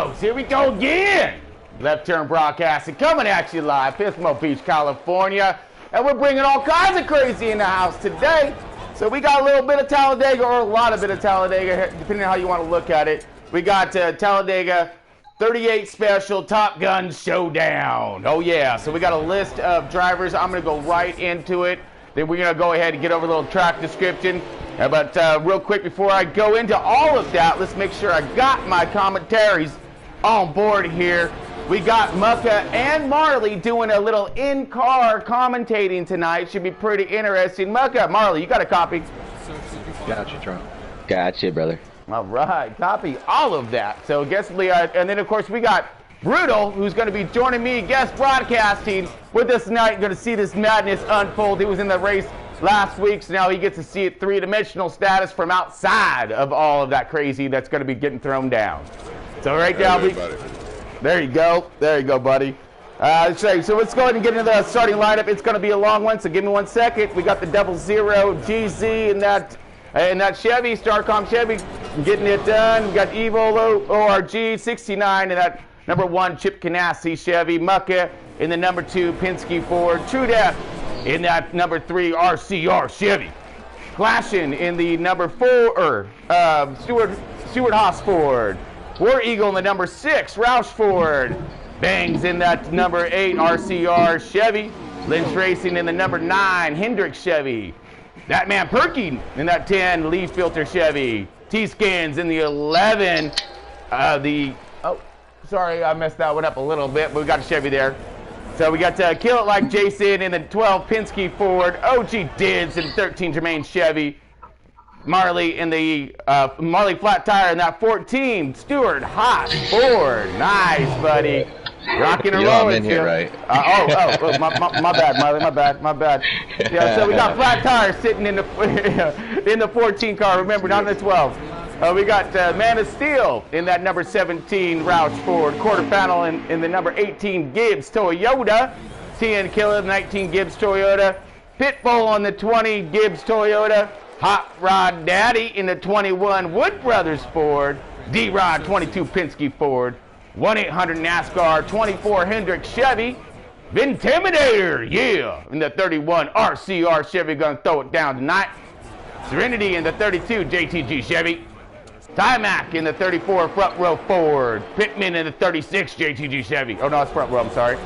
folks, here we go again. Left Turn Broadcasting coming at you live, Pismo Beach, California. And we're bringing all kinds of crazy in the house today. So we got a little bit of Talladega, or a lot of bit of Talladega, depending on how you want to look at it. We got Talladega 38 Special Top Gun Showdown. Oh yeah, so we got a list of drivers. I'm going to go right into it. Then we're going to go ahead and get over a little track description. But real quick, before I go into all of that, let's make sure I got my commentaries on board here. We got Mucka and Marley doing a little in-car commentating tonight. Should be pretty interesting. Mucka, Marley, you got a copy? Gotcha, Trump. Gotcha, brother. All right, copy all of that. So guess and then of course we got Brutal, who's going to be joining me guest broadcasting with us tonight. Going to see this madness unfold. He was in the race last week, so now he gets to see it three-dimensional status from outside of all of that crazy that's going to be getting thrown down. So right now, there you go, buddy. So let's go ahead and get into the starting lineup. It's going to be a long one, so give me 1 second. We got the 00 GZ in that Chevy, Starcom Chevy, getting it done. We got Evo ORG 69 in that #1 Chip Ganassi Chevy, Mucka in the #2 Penske Ford, True Death in that #3 RCR Chevy, Clashing in the #4 Stewart Haas Ford, War Eagle in the #6 Roush Ford, Bangs in that #8 RCR Chevy, Lynch Racing in the #9 Hendricks Chevy, That Man Perky in that 10 Leaf Filter Chevy, T-Skins in the 11 sorry, I messed that one up a little bit, but we got a Chevy there. So we got Kill It Like Jason in the 12 Penske Ford, OG Dids in the 13 Germain Chevy, Marley in the Marley Flat Tire in that 14 Stewart Haas Ford. Nice, buddy. Rocking and rolling. I'm in here, right? My bad, Marley. My bad. Yeah, so we got Flat Tire sitting in the 14 car. Remember, not in the 12. We got Man of Steel in that #17 Roush Ford, quarter panel in the #18 Gibbs Toyota, TN Killer 19 Gibbs Toyota, Pitbull on the 20 Gibbs Toyota, Hot Rod Daddy in the 21 Wood Brothers Ford, D-Rod 22 Penske Ford, 1-800 NASCAR 24 Hendricks Chevy, Vintimidator, yeah, in the 31 RCR Chevy, gonna throw it down tonight, Serenity in the 32 JTG Chevy, Timac in the 34 Front Row Ford, Pittman in the 36 JTG Chevy. Oh no, it's Front Row, I'm sorry.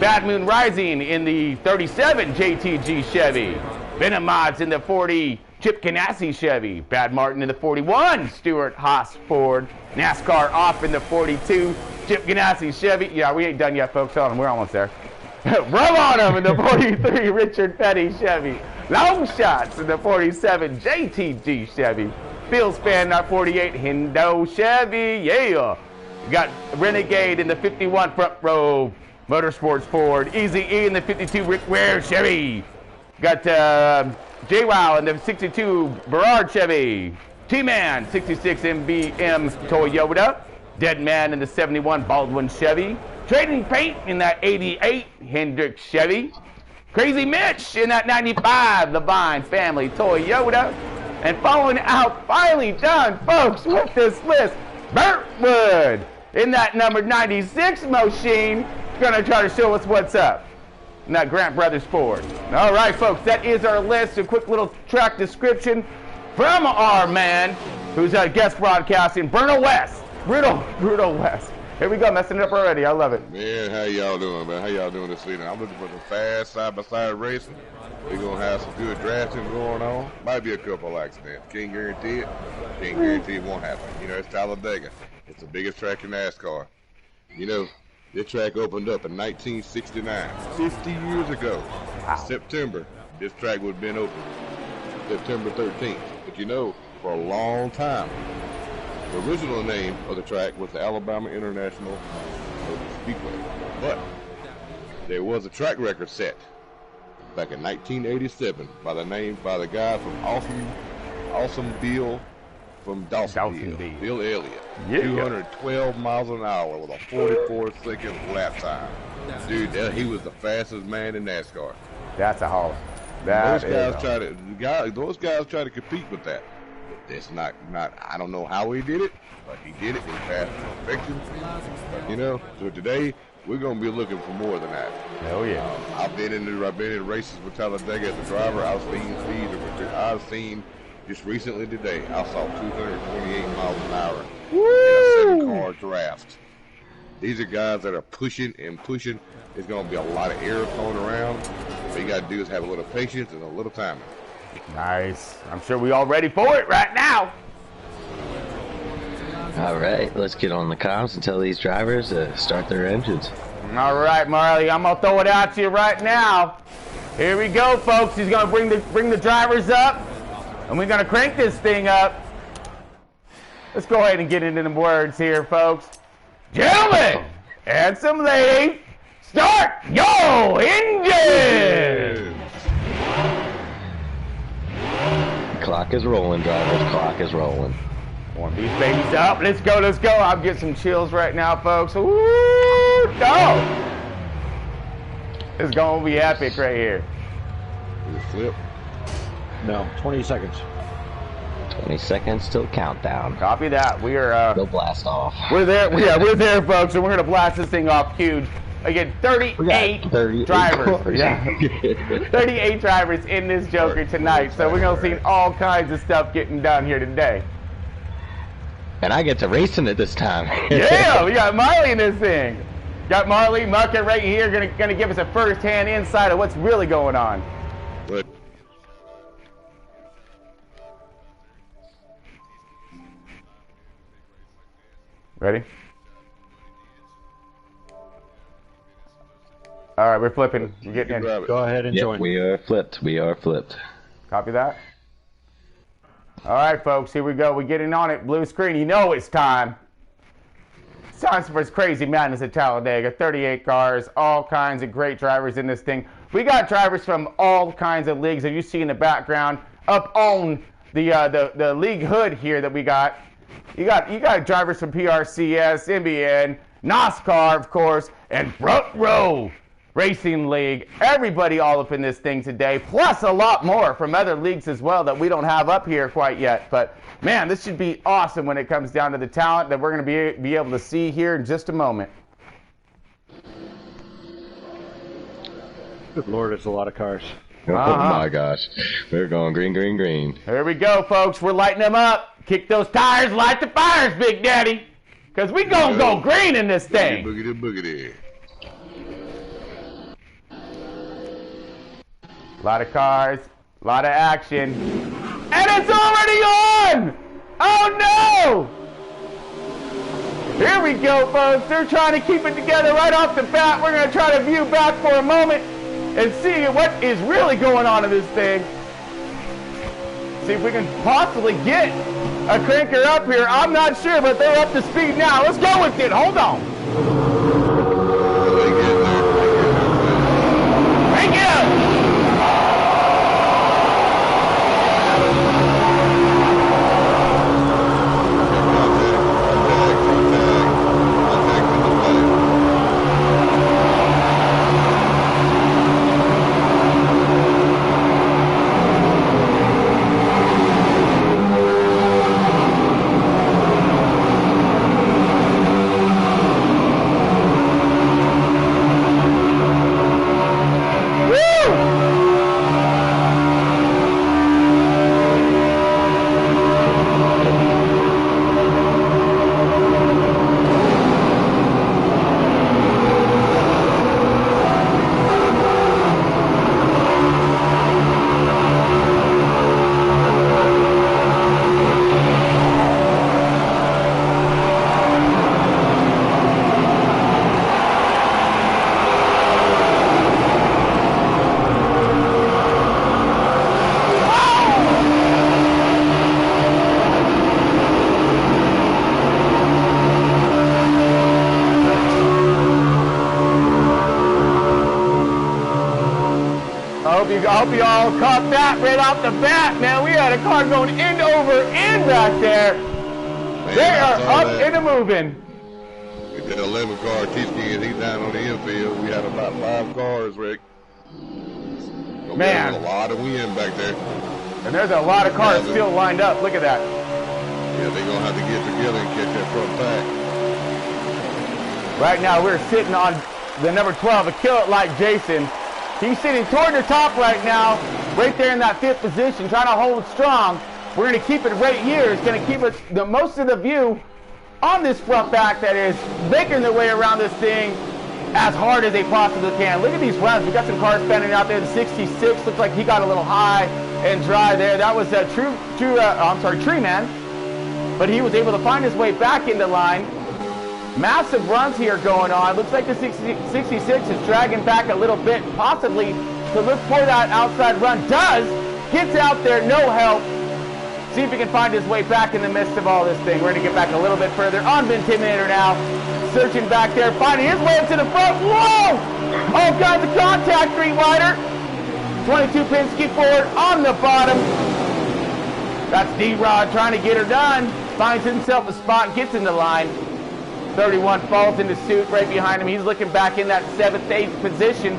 Bad Moon Rising in the 37 JTG Chevy. Venom Mods in the 40 Chip Ganassi Chevy. Bad Martin in the 41 Stewart Haas Ford. NASCAR Off in the 42 Chip Ganassi Chevy. Yeah, we ain't done yet, folks. Hold on, we're almost there. Rub on him in the 43 Richard Petty Chevy. Long Shots in the 47 JTG Chevy. Phil Span, that 48 Hendo Chevy, yeah. Got Renegade in the 51 Front Row Motorsports Ford. Easy E in the 52 Rick Ware Chevy. Got JWoww in the 62 Berard Chevy. T-Man 66 MBM Toyota. Dead Man in the 71 Baldwin Chevy. Trading Paint in that 88 Hendricks Chevy. Crazy Mitch in that 95 Levine Family Toyota. And following out, finally done, folks, with this list, Burtwood in that #96 machine, gonna try to show us what's up in that Grant Brothers Ford. All right, folks, that is our list. A quick little track description from our man who's guest broadcasting, Brutal West. Here we go, messing it up already. I love it. Man, how y'all doing, man? How y'all doing this evening? I'm looking for some fast side-by-side racing. We're going to have some good drafting going on. Might be a couple accidents. Can't guarantee it. Can't guarantee it won't happen. You know, it's Talladega. It's the biggest track in NASCAR. You know, this track opened up in 1969, 50 years ago. Wow. September, this track would have been open. September 13th. But you know, for a long time, the original name of the track was the Alabama International Speedway. But there was a track record set back in 1987 by the guy from Awesome Bill from Dawsonville, Bill Elliott. Yeah. 212 miles an hour with a 44-second lap time. Dude, he was the fastest man in NASCAR. That's a hauler. Those guys try to compete with that. It's not. I don't know how he did it, but he did it. He passed perfection. You know. So today we're gonna be looking for more than that. Hell yeah. I've been in races with Talladega as a driver. I've seen speeds. I've seen just recently today. I saw 228 miles an hour in a 7-car draft. These are guys that are pushing and pushing. There's going to be a lot of air thrown around. What you got to do is have a little patience and a little timing. Nice. I'm sure we all ready for it right now. All right, let's get on the comms and tell these drivers to start their engines. All right, Marley, I'm going to throw it out to you right now. Here we go, folks. He's going to bring the drivers up, and we're going to crank this thing up. Let's go ahead and get into the words here, folks. Gentlemen and some ladies, start your engine! Clock is rolling, drivers. Clock is rolling. Warm these babies up. Let's go, let's go. I'm getting some chills right now, folks. Ooh, no! It's going to be epic right here. Flip. No, 20 seconds. 20 seconds till countdown. Copy that. We are. Go blast off. We're there. Yeah, we're there, folks, and we're gonna blast this thing off huge. Again, 38 drivers. Cars. Yeah, 38 drivers in this Joker tonight. So we're gonna see all kinds of stuff getting done here today. And I get to race in it this time. Yeah, we got Marley in this thing. Got Marley Mucker right here, gonna give us a first-hand insight of what's really going on. But Ready? All right, we're flipping. We're getting in. Go ahead and join. Yep, we are flipped. We are flipped. Copy that. All right, folks, here we go. We're getting on it. Blue screen. You know it's time. It's time for Crazy Madness at Talladega. 38 cars, all kinds of great drivers in this thing. We got drivers from all kinds of leagues that you see in the background. Up on the league hood here that we got. You got drivers from PRCS, NBN, NASCAR, of course, and Front Row Racing League. Everybody all up in this thing today, plus a lot more from other leagues as well that we don't have up here quite yet. But man, this should be awesome when it comes down to the talent that we're going to be able to see here in just a moment. Good Lord, it's a lot of cars. Oh my gosh. We're going green, green, green. Here we go, folks. We're lighting them up. Kick those tires, light the fires, Big Daddy. Because we going to go green in this thing. Boogity, boogity. A lot of cars, a lot of action. And it's already on! Oh no! Here we go, folks. They're trying to keep it together right off the bat. We're going to try to view back for a moment and see what is really going on in this thing. See if we can possibly get a cranker up here. I'm not sure, but they're up to speed now. Let's go with it. Hold on. Crank it up. I hope you all caught that right off the bat, man. We had a car going end over end back there. Man, they are up and a moving. With that 11 car, T-Skin, he's down on the infield. We had about 5 cars, Rick. Man. A lot of wind back there. And there's a lot of cars still lined up. Look at that. Yeah, they're going to have to get together and catch that front pack. Right now, we're sitting on the number 12, a Kill It Like Jason. He's sitting toward the top right now, right there in that 5th position, trying to hold strong. We're going to keep it right here. It's going to keep it the most of the view on this front back that is making their way around this thing as hard as they possibly can. Look at these runs. We got some cars standing out there. The 66 looks like he got a little high and dry there. That was a Tree Man. But he was able to find his way back into line. Massive runs here going on. Looks like the 66 is dragging back a little bit, possibly to look for that outside run. Does. Gets out there, no help. See if he can find his way back in the midst of all this thing. We're going to get back a little bit further on Intimidator now. Searching back there, finding his way up to the front. Whoa! All kinds of contact, Street Rider. 22 Penske forward on the bottom. That's D-Rod trying to get her done. Finds himself a spot, gets in the line. 31 falls into suit right behind him. He's looking back in that 7th, 8th position.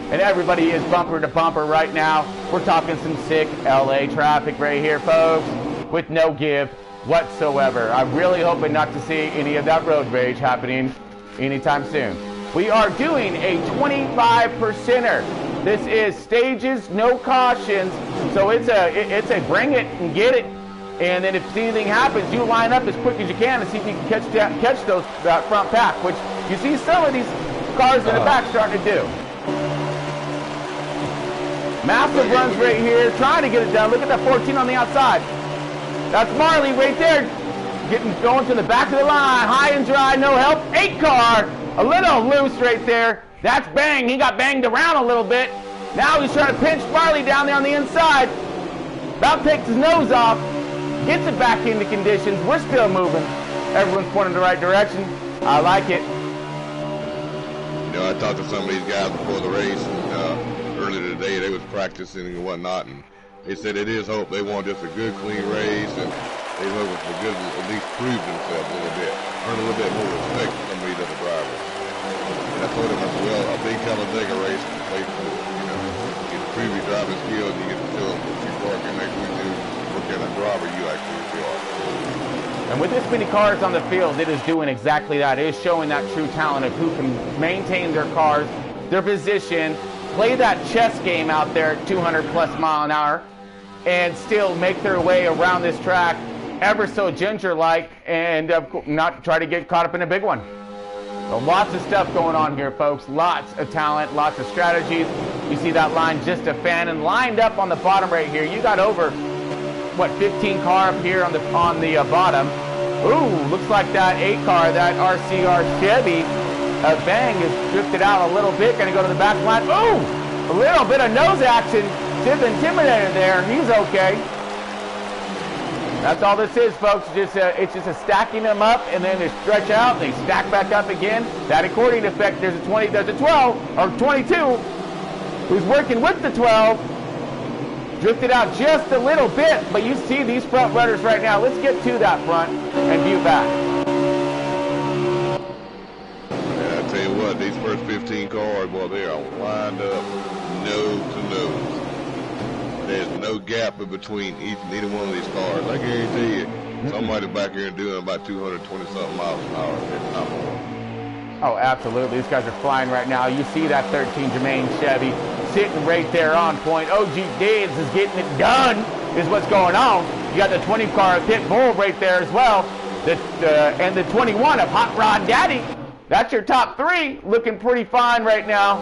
And everybody is bumper to bumper right now. We're talking some sick LA traffic right here, folks, with no give whatsoever. I'm really hoping not to see any of that road rage happening anytime soon. We are doing a 25%er. This is stages, no cautions. So it's a bring it and get it. And then if anything happens, you line up as quick as you can and see if you can catch that front pack, which you see some of these cars in the back starting to do. Massive runs right here, trying to get it done. Look at that 14 on the outside. That's Marley right there, going to the back of the line, high and dry, no help. 8 car, a little loose right there. That's Bang. He got banged around a little bit. Now he's trying to pinch Marley down there on the inside. About takes his nose off, gets it back into conditions. We're still moving. Everyone's pointing in the right direction. I like it. You know, I talked to some of these guys before the race. Earlier today, they was practicing and whatnot, and they said it is hope. They want just a good, clean race, and they hope for good to at least prove themselves a little bit, earn a little bit more respect from some of these other drivers. And I told them, I said, well, a big Talladega race is a place for, you know, you get to prove your driving skills, and you get to show them what you car can actually do, what kind of driver you actually are. And with this many cars on the field, it is doing exactly that. It is showing that true talent of who can maintain their cars, their position, play that chess game out there at 200 plus mile an hour, and still make their way around this track ever so ginger-like, and not try to get caught up in a big one. So lots of stuff going on here, folks. Lots of talent, lots of strategies. You see that line just a fan, and lined up on the bottom right here. You got over, what, 15 car up here on the bottom. Ooh, looks like that 8 car, that RCR Chevy. Bang is drifted out a little bit. Gonna go to the back line. Ooh, a little bit of nose action. Just Intimidator there. He's okay. That's all this is, folks. It's just a stacking them up, and then they stretch out, and they stack back up again. That accordion effect. There's a 12 or 22 who's working with the 12. Drifted out just a little bit, but you see these front runners right now. Let's get to that front and view back. And I tell you what, these first 15 cars, well, they are lined up nose to nose. There's no gap in between either one of these cars. I guarantee you, somebody back here doing about 220-something miles an hour, if not more. Oh, absolutely. These guys are flying right now. You see that 13 Germain Chevy sitting right there on point. OG Dibs is getting it done, is what's going on. You got the 20 car Pit Bull right there as well. And the 21 of Hot Rod Daddy. That's your top 3, looking pretty fine right now.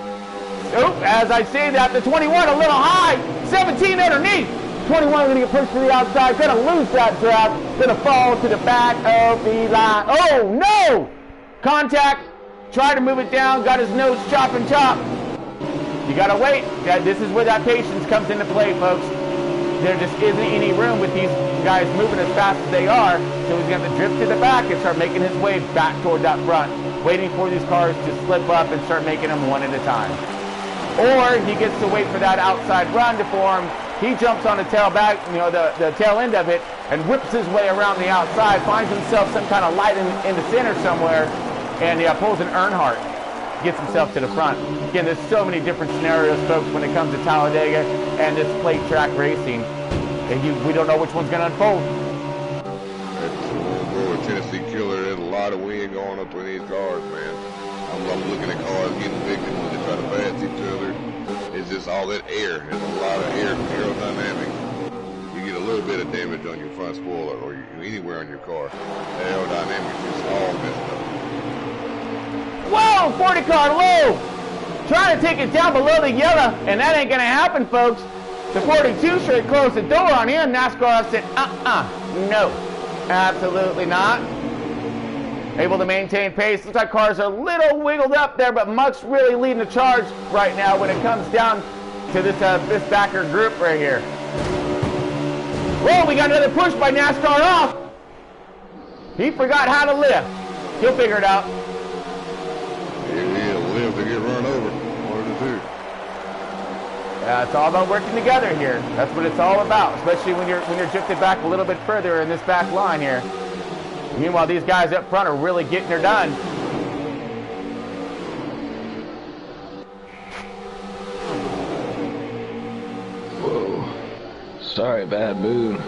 Oop, as I say that, the 21 a little high, 17 underneath. 21 going to get pushed to the outside, going to lose that draft, going to fall to the back of the line. Oh, no! Contact, tried to move it down, got his nose chop. You got to wait. This is where that patience comes into play, folks. There just isn't any room with these guys moving as fast as they are, so he's going to drift to the back and start making his way back toward that front, waiting for these cars to slip up and start making them one at a time. Or he gets to wait for that outside run to form. He jumps on the tail back, the tail end of it, and whips his way around the outside, finds himself some kind of light in the center somewhere, and pulls an Earnhardt, gets himself to the front. Again, there's so many different scenarios, folks, when it comes to Talladega and this plate track racing. And we don't know which one's going to unfold. I Tennessee killer. There's a lot of wind going up in these cars, man. I'm looking at cars getting victims when they try to pass each other. It's just all that air. There's a lot of aerodynamics. You get a little bit of damage on your front spoiler or anywhere on your car. The aerodynamics is all messed up. Whoa, 40 car low. Trying to take it down below the yellow, and that ain't gonna happen, folks. The 42 straight closed the door on him. NASCAR said, no, absolutely not. Able to maintain pace. Looks like cars are a little wiggled up there, but Muck's really leading the charge right now when it comes down to this backer group right here. Whoa, we got another push by NASCAR off. He forgot how to lift. He'll figure it out. He'll live to get run over. One of the two. Yeah, it's all about working together here. That's what it's all about, especially when you're drifted back a little bit further in this back line here. Meanwhile, these guys up front are really getting her done. Whoa. Sorry, bad mood.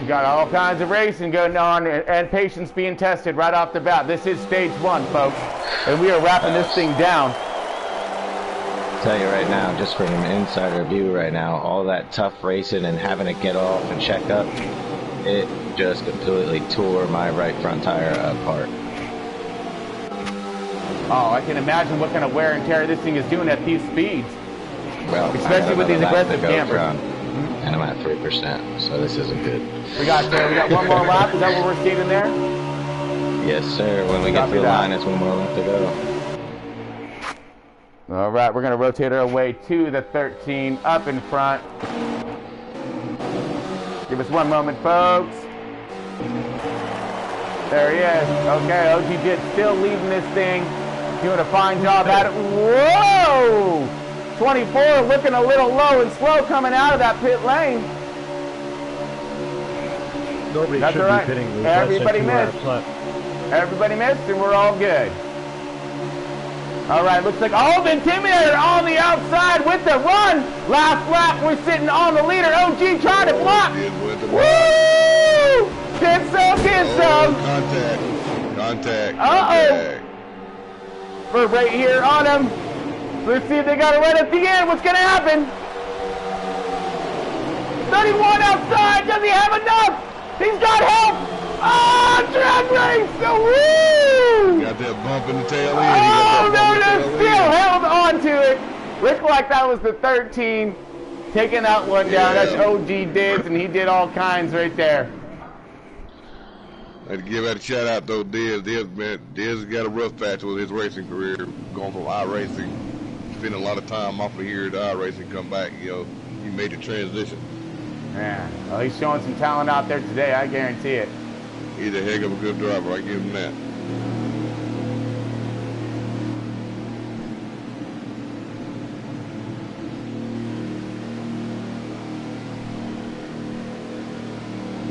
We got all kinds of racing going on and patience being tested right off the bat. This is stage 1, folks, and we are wrapping this thing down. I'll tell you right now, just from an insider view right now, all that tough racing and having to get off and check up, it just completely tore my right front tire apart. Oh, I can imagine what kind of wear and tear this thing is doing at these speeds. Well, especially with these aggressive campers. And I'm at 3%, so this isn't good. We got one more lap. Is that what we're skating there? Yes, sir. When we get to the line, it's one more lap to go. All right, we're going to rotate our way to the 13 up in front. Give us one moment, folks. There he is. Okay, OG Jit still leading this thing. Doing a fine job at it. Whoa! 24 looking a little low and slow coming out of that pit lane. Nobody That's should all right. be pitting with Everybody missed. Everybody missed, and we're all good. All right, looks like the Intimidator on the outside with the run. Last lap, we're sitting on the leader. OG trying to block. Woo! Did so. Contact. Uh-oh. We're right here on him. Let's see if they got it right at the end. What's going to happen? 31 outside. Does he have enough? He's got help. Oh, drag race. Woo! Got that bump in the tail end. Oh, no, still held on to it. Looked like that was the 13 taking that one down. That's OG Diz, and he did all kinds right there. I had to give that a shout out though, Diz. Diz has got a rough patch with his racing career, going from iRacing, spending a lot of time off of here to iRacing, come back. You know, he made the transition. Yeah, well, he's showing some talent out there today. I guarantee it. He's a heck of a good driver. I give him that.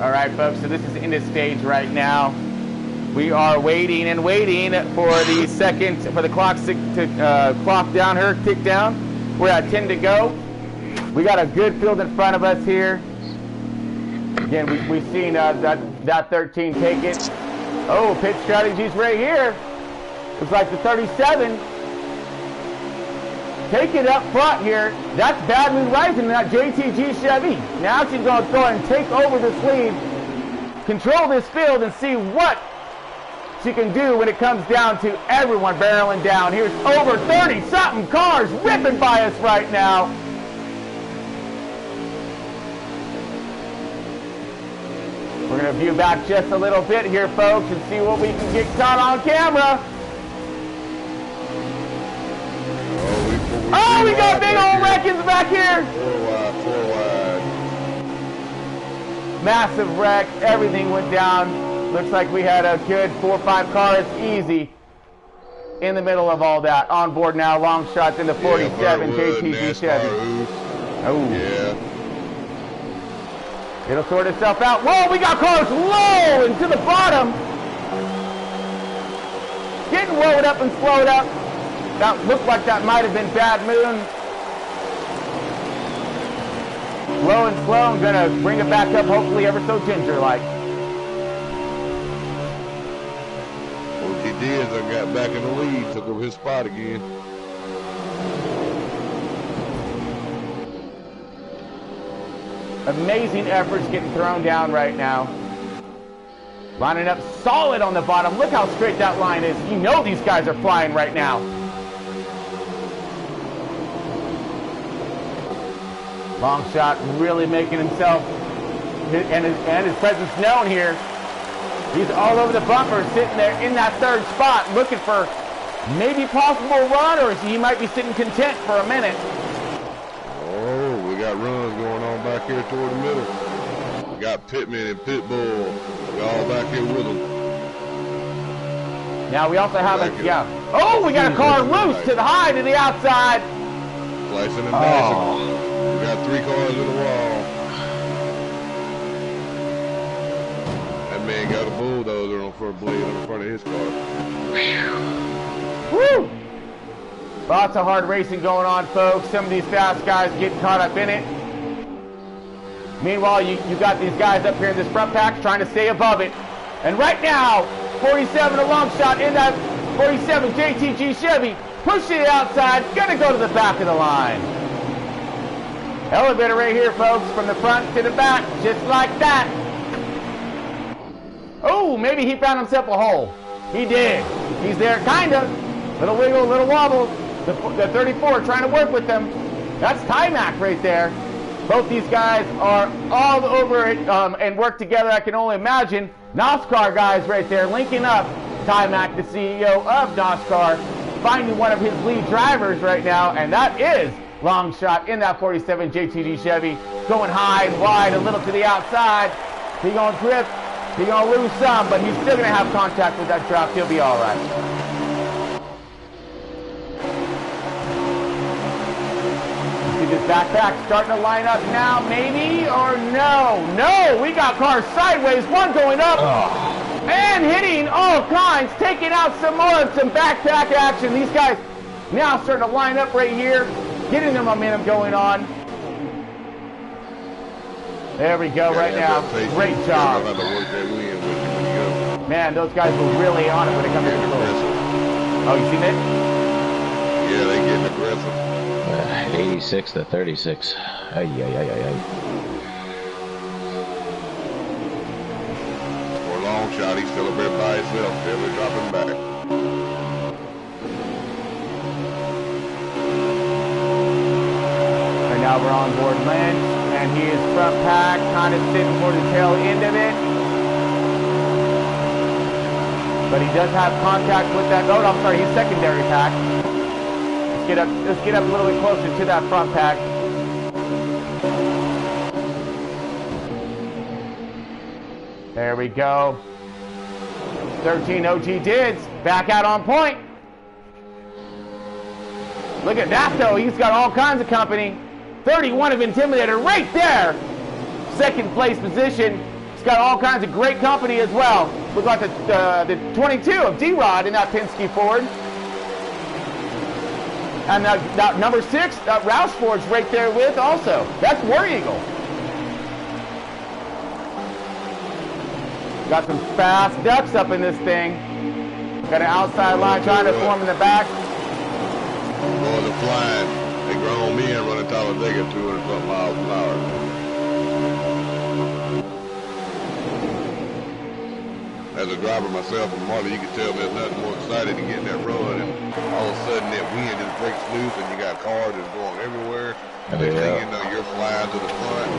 All right, folks, so this is in the stage right now. We are waiting and waiting for the clock to clock down her, tick down. We're at 10 to go. We got a good field in front of us here. Again, we've seen that 13 take it. Oh, pit strategies right here. Looks like the 37. Take it up front here. That's Bad Moon Rising in that JTG Chevy. Now she's going to go and take over this lead, control this field, and see what she can do when it comes down to everyone barreling down. Here's over 30-something cars ripping by us right now. We're going to view back just a little bit here, folks, and see what we can get caught on camera. Oh, we got big old wreckings back here. 4 wide. Massive wreck. Everything went down. Looks like we had a good 4 or 5 cars easy in the middle of all that. On board now, long shots in the 47 JTG Chevy. Oh. Yeah. It'll sort itself out. Whoa, we got cars low and to the bottom. Getting rolled up and slowed up. That looked like that might have been Bad Moon. Low and slow. I'm going to bring it back up, hopefully ever so ginger-like. Diaz got back in the lead, took over his spot again. Amazing efforts getting thrown down right now. Lining up solid on the bottom. Look how straight that line is. You know these guys are flying right now. Long shot really making himself and his presence known here. He's all over the bumper, sitting there in that third spot, looking for maybe possible run, or he might be sitting content for a minute. Oh, we got runs going on back here toward the middle. We got Pittman and Pitbull. We're all back here with them. Now we also have Oh, we got a car loose to the high to the outside. Slicing and dashing. We got 3 cars in the wall. That man got a bulldozer on front blade on the front of his car. Woo! Lots of hard racing going on, folks. Some of these fast guys get caught up in it. Meanwhile, you got these guys up here in this front pack trying to stay above it. And right now, 47 a long shot in that 47 JTG Chevy, pushing it outside, gonna go to the back of the line. Elevator right here, folks, from the front to the back, just like that. Oh, maybe he found himself a hole. He did. He's there, kind of. Little wiggle, little wobble. The 34 trying to work with them. That's Timac right there. Both these guys are all over it and work together, I can only imagine. NASCAR guys right there linking up. Timac, the CEO of NASCAR, finding one of his lead drivers right now, and that is Long Shot in that 47 JTG Chevy, going high and wide, a little to the outside. He gonna drift, he gonna lose some, but he's still gonna have contact with that truck. He'll be all right. See this backpack starting to line up now, maybe, or no? No, we got cars sideways, one going up, and hitting all kinds, taking out some more of some backpack action. These guys now starting to line up right here, getting their momentum going on. There we go, right now. Great job. Man, those guys were really on it when it comes to the close. Oh, you seen it? Yeah, they getting aggressive. 86 to 36. Ay, ay, ay, ay, ay. For a long shot, he's still a bit by himself. Never dropping back. And now we're on board Lynch, and he is front pack, kind of sitting for the tail end of it. But he does have contact with that. Oh, I'm sorry, he's secondary pack. Let's get up a little bit closer to that front pack. There we go. 13 OG Dids back out on point. Look at that though, he's got all kinds of company. 31 of Intimidator right there. Second place position. He's got all kinds of great company as well. Looks like the 22 of D-Rod in that Penske Ford. And that number 6, Roush Ford's right there with also. That's War Eagle. Got some fast ducks up in this thing. Got an outside line trying to form in the back. Boys are flying. They grown men running Talladega 200-something miles an hour. As a driver myself from Marley, you can tell there's nothing more excited than getting that run, and all of a sudden that wind just breaks loose, and you got cars that's going everywhere. And next thing you know, you're flying to the front.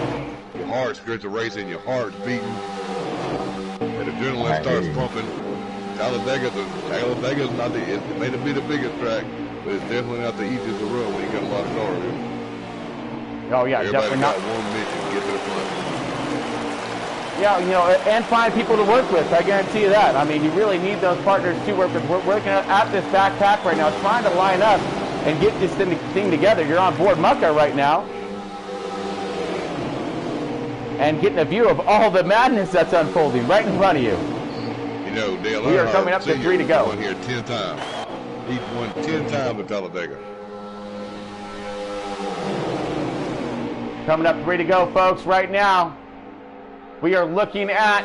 Your heart skirts are racing, your heart's beating, and adrenaline starts pumping. Talladega's not it may not be the biggest track, but it's definitely not the easiest to run when you got a lot of cars. Oh yeah, everybody definitely got not. one mission: get to the front. Yeah, you know, and find people to work with. I guarantee you that. I mean, you really need those partners to work with. We're working at this backpack right now, trying to line up and get this thing together. You're on board Mucka right now, and getting a view of all the madness that's unfolding right in front of you. You know, Dale, we are coming up to 3 to go. Won here 10 times. He won 10 times at Talladega. Coming up 3 to go, folks, right now. We are looking at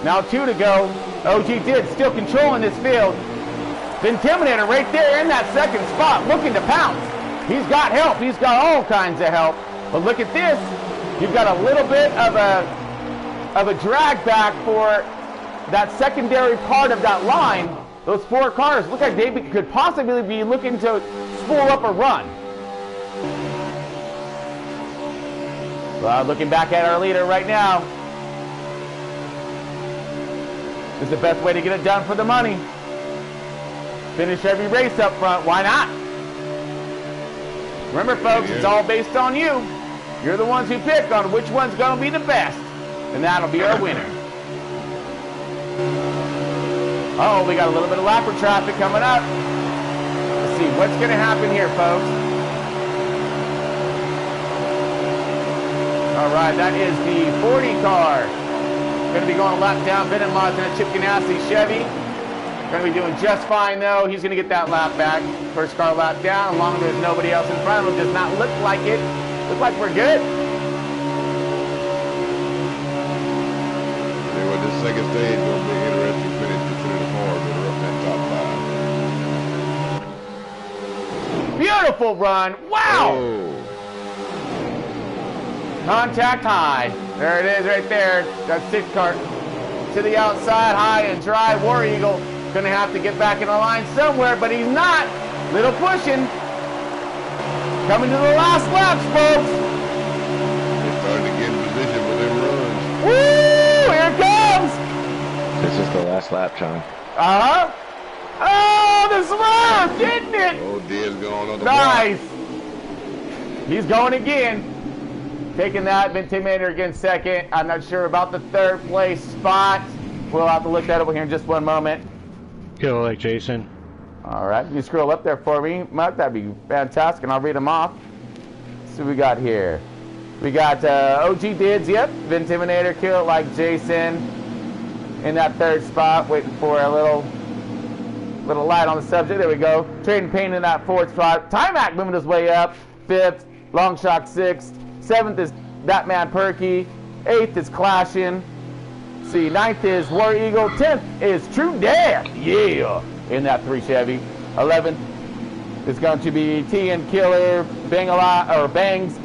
Now 2 to go. OG did still controlling this field. The Intimidator right there in that second spot, looking to pounce. He's got help. He's got all kinds of help. But look at this. You've got a little bit of a drag back for that secondary part of that line. Those 4 cars look like they could possibly be looking to spool up a run. Well, looking back at our leader right now. This is the best way to get it done for the money. Finish every race up front. Why not? Remember, folks, it's all based on you. You're the ones who pick on which one's going to be the best. And that'll be our winner. Oh, we got a little bit of lapper traffic coming up. Let's see what's going to happen here, folks. All right, that is the 40 car. Going to be going a lap down. Ben and Moss in a Chip Ganassi Chevy. Going to be doing just fine, though. He's going to get that lap back. First car lap down. As long as there's nobody else in front of him. Does not look like it. Looks like we're good. Anyway, this second stage is going to be an interesting finish considering the cars that are up in that top 5. Beautiful run. Wow. Oh. Contact high. There it is right there. That 6 car to the outside, high and dry. War Eagle going to have to get back in the line somewhere, but he's not. Little pushing. Coming to the last laps, folks. They're starting to get in position with them runs. Woo! Here it comes. This is the last lap, John. Uh-huh. Oh, the swerve, didn't it? Oh, Diaz going on the Nice. block. He's going again. Taking that, Intimidator again second. I'm not sure about the 3rd place spot. We'll have to look that up here in just one moment. Kill like Jason. All right, you scroll up there for me, Mutt. That'd be fantastic, and I'll read them off. Let's see what we got here. We got OG Dids, yep. Intimidator, Kill It Like Jason in that 3rd spot, waiting for a little light on the subject. There we go. Trading Pain in that 4th spot. Timac moving his way up. 5th. Long Shock 6th. 7th is That Man Perky. 8th is Clashing. See, 9th is War Eagle. 10th is True Death. Yeah. In that 3 Chevy. 11th is going to be TN Killer. Bang-a-lot, or Bangs,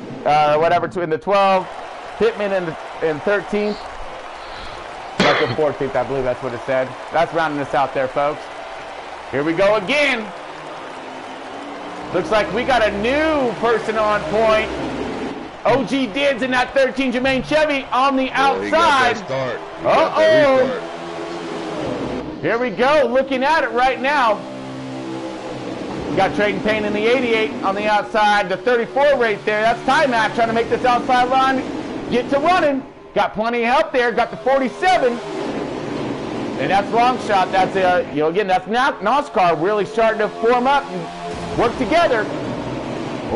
whatever, in the 12th. Hitman in 13th. That's the 14th, I believe that's what it said. That's rounding us out there, folks. Here we go again. Looks like we got a new person on point. OG Dids in that 13 Jermaine Chevy on the outside. Uh-oh. Here we go, looking at it right now. We got Trading Pain in the 88 on the outside. The 34 right there, that's Timac trying to make this outside line get to running. Got plenty of help there, got the 47. And that's Long Shot. That's again, that's Nascar really starting to form up and work together.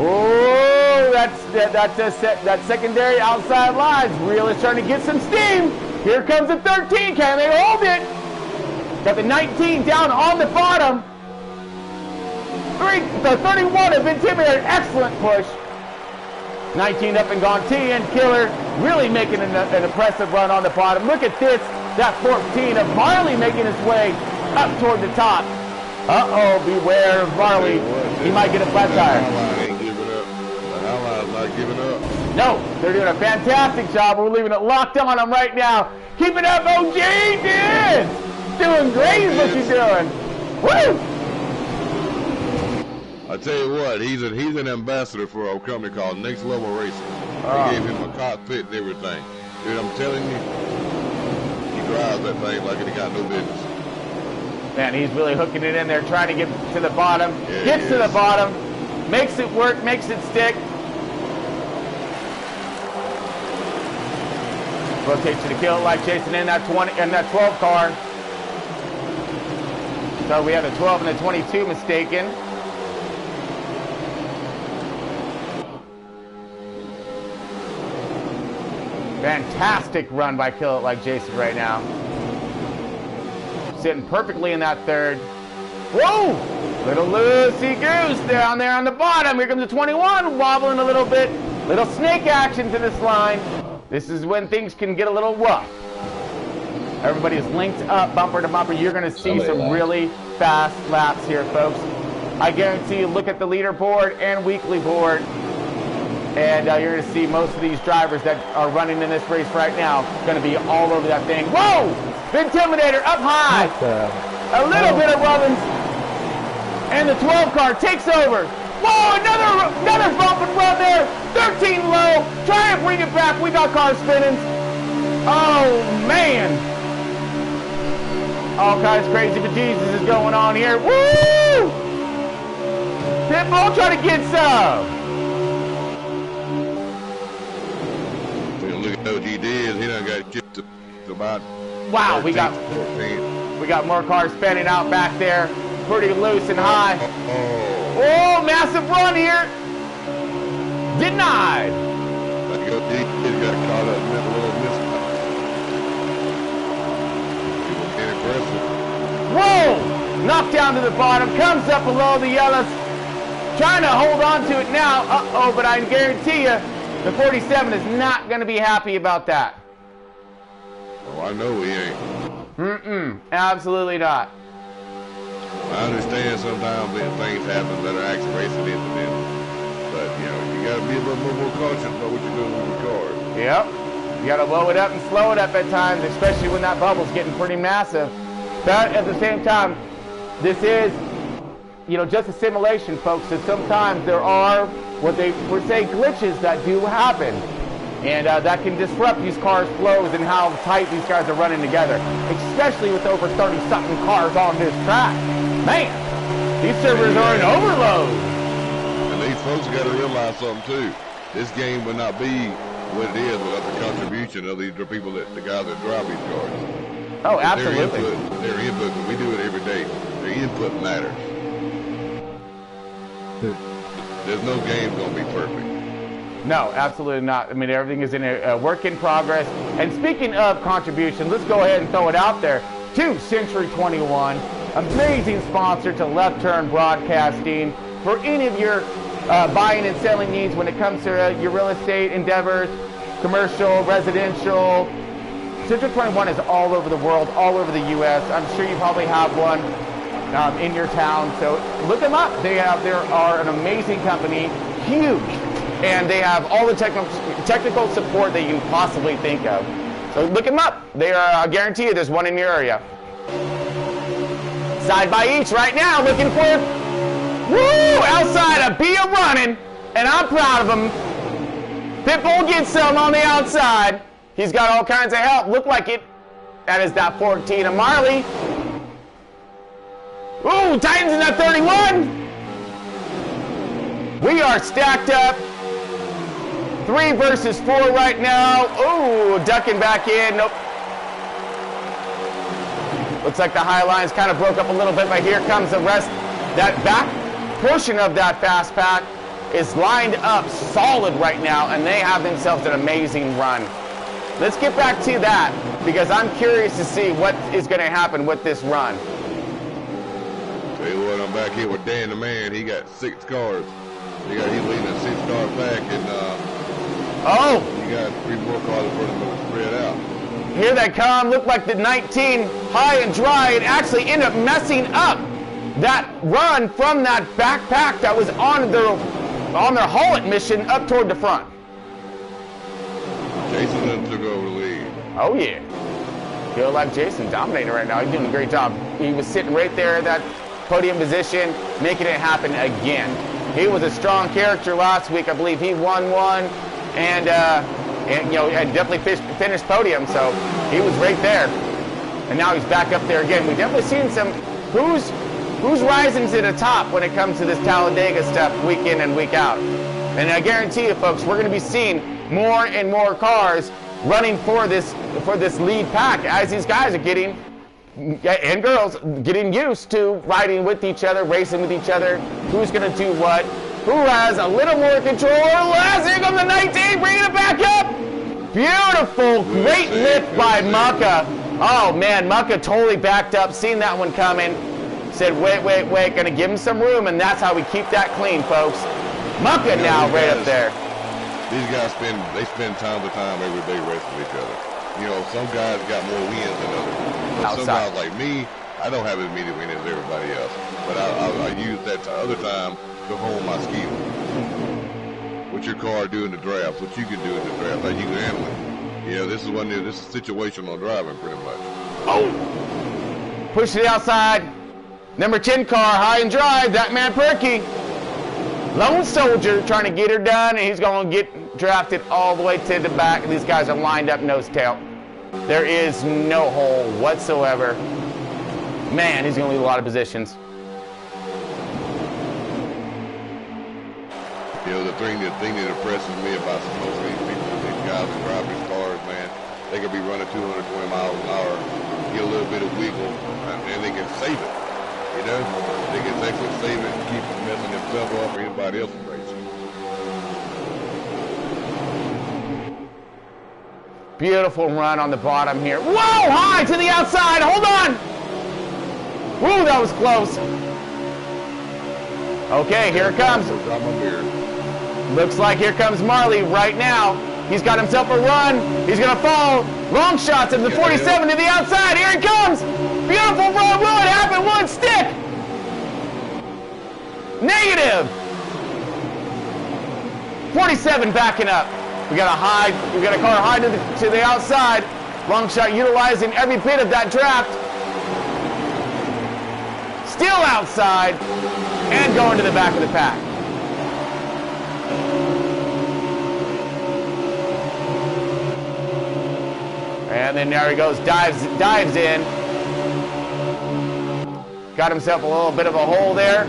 Oh, that secondary outside lines really starting to get some steam. Here comes the 13. Can they hold it? Got the 19 down on the bottom. The 31 of Intimidator, excellent push. 19 up and gone. TN Killer really making an impressive run on the bottom. Look at this. That 14 of Marley making his way up toward the top. Uh-oh, beware of Marley. He might get a flat tire. Ain't giving up. The Allies not giving up. No, they're doing a fantastic job. We're leaving it locked on them right now. Keep it up, OG Dids! Doing great is what you're doing. Woo! I tell you what, he's an ambassador for a company called Next Level Racing. They gave him a cockpit and everything. Dude, I'm telling you, he drives that thing like he got no business. Man, he's really hooking it in there, trying to get to the bottom. Yeah, Gets to the bottom, makes it work, makes it stick. Rotates to the Kill It Like Jason in that 12 car. So we have the 12 and the 22 mistaken. Fantastic run by Kill It Like Jason right now. Sitting perfectly in that 3rd. Whoa! Little loosey-goose down there on the bottom. Here comes the 21, wobbling a little bit. Little snake action to this line. This is when things can get a little rough. Everybody's linked up bumper to bumper. You're going to see Somebody some laughed. really fast laps here, folks. I guarantee you, look at the leaderboard and weekly board, and you're going to see most of these drivers that are running in this race right now going to be all over that thing. Whoa! Intimidator up high. A little bit of rubbing, and the 12 car takes over. Whoa! Another bump and run there. 13 low. Try and bring it back. We got cars spinning. Oh man! All kinds of crazy bejesus is going on here. Woo! Pitbull trying to get some. Look at OG Diaz. He done got chipped to about. Wow, 13, we got more cars spinning out back there. Pretty loose and high. Oh, massive run here. Denied. Like OG Diaz got caught up in a little miss. Aggressive. Whoa! Knocked down to the bottom. Comes up below the yellows. Trying to hold on to it now. Uh-oh, but I can guarantee you, the 47 is not going to be happy about that. Oh, I know he ain't. Absolutely not. I understand sometimes that things happen that are actually racing incidents. But, you know, you got to be a little more cautious about what you're doing with your car. Yep. You got to low it up and slow it up at times, especially when that bubble's getting pretty massive. But at the same time, this is, you know, just a simulation, folks. So sometimes there are what they would say glitches that do happen. And that can disrupt these cars' flows and how tight these guys are running together, especially with over 30-something cars on this track. Man, these servers are in overload. And these folks got to realize something, too. This game would not be what it is without the contribution of these people, the guys that drive these cars. Oh, absolutely. Their input, we do it every day. Their input matters. There's no game going to be perfect. No, absolutely not. I mean, everything is in a work in progress. And speaking of contribution, let's go ahead and throw it out there to Century 21, amazing sponsor to Left Turn Broadcasting for any of your buying and selling needs when it comes to your real estate endeavors, commercial, residential. Century 21 is all over the world, all over the U.S. I'm sure you probably have one in your town. So look them up. They are an amazing company, huge. And they have all the technical support that you can possibly think of. So look them up. They are, I guarantee you, there's one in your area. Side by each right now, looking for, woo, outside a Bia running, and I'm proud of him. Pitbull gets some on the outside. He's got all kinds of help. Look like it. That is that 14 of Marley. Ooh, Titans in that 31. We are stacked up. 3 versus 4 right now. Ooh, ducking back in. Nope. Looks like the high lines kind of broke up a little bit, but here comes the rest. That back portion of that fast pack is lined up solid right now, and they have themselves an amazing run. Let's get back to that, because I'm curious to see what is going to happen with this run. Tell you what, I'm back here with Dan the Man. He got 6 cars. He's leading a 6-car pack, and oh! you got 3 more cars for them to spread out. Here they come. Look like the 19 high and dry. It actually ended up messing up that run from that backpack that was on their haul-it mission up toward the front. Jason then took over the lead. Oh yeah. Feel like Jason dominating right now. He's doing a great job. He was sitting right there at that podium position, making it happen again. He was a strong character last week. I believe he won one, and you know, and definitely finished podium. So he was right there, and now he's back up there again. We've definitely seen some who's rising to the top when it comes to this Talladega stuff week in and week out. And I guarantee you, folks, we're going to be seeing more and more cars running for this lead pack as these guys are getting, and girls, getting used to riding with each other, racing with each other. Who's going to do what? Who has a little more control? Here comes the 19, bringing it back up. Beautiful, great lift by Mucka. Oh man, Mucka totally backed up, seen that one coming. Said, wait, gonna give him some room, and that's how we keep that clean, folks. Mucka now right up there. These guys spend time to time every day racing with each other. You know, some guys got more wins than others. But some guys like me, I don't have as many wins as everybody else. But I use that other time to hone my skill. What your car do in the draft, what you can do in the draft, how you can handle it. You know, this is situational driving pretty much. Oh! Push to the outside. Number 10 car, high and dry. That man Perky. Lone Soldier trying to get her done, and he's going to get drafted all the way to the back. These guys are lined up nose tail. There is no hole whatsoever. Man, he's going to lose a lot of positions. You know, the thing that impresses me about most of these people, these guys that drive these cars, man, they could be running 220 miles an hour, get a little bit of wiggle, and they can save it. You know, they can actually save it and keep from messing themselves up or anybody else's race. Beautiful run on the bottom here. Whoa, high to the outside. Hold on. Woo, that was close. Okay, here it comes. Looks like here comes Marley right now. He's got himself a run. He's going to fall. Long shots of the 47 to the outside. Here it comes. Beautiful run. Will it happen? Will it stick? Negative. 47 backing up. We got a car high to the outside. Long shot utilizing every bit of that draft. Still outside and going to the back of the pack. And then there he goes, dives in. Got himself a little bit of a hole there.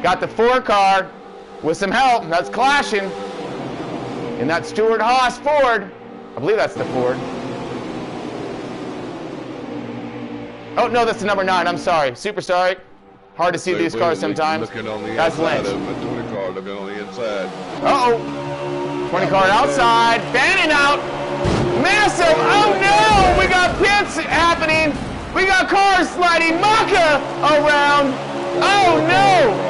Got the 4 car with some help. That's clashing. And that Stewart Haas Ford. I believe that's the Ford. Oh, no, that's the number 9. I'm sorry. Super sorry. Hard to see these cars sometimes. That's Lynch. Looking on the inside. Uh-oh. 20 car outside. Fanning out. Massive. Oh, no. We got pits happening. We got cars sliding. Maka around. Oh, no.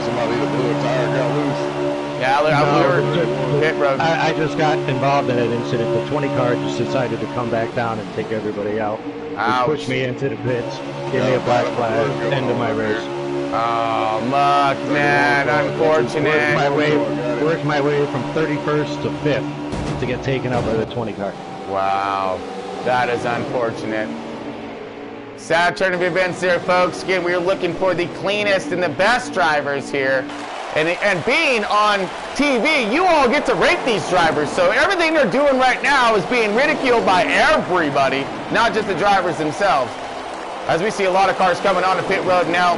Somebody that blew a tire got loose. Yeah, we were pit road. I just got involved in that incident. The 20 car just decided to come back down and take everybody out. Pushed me into the pits. Gave me a black flag. End of my race. Oh, Muck, man, unfortunate. Worked my way from 31st to 5th to get taken out by the 20 car. Wow, that is unfortunate. Sad turn of events there, folks. Again, we are looking for the cleanest and the best drivers here. And being on TV, you all get to rate these drivers. So everything they're doing right now is being ridiculed by everybody, not just the drivers themselves. As we see a lot of cars coming onto pit road now.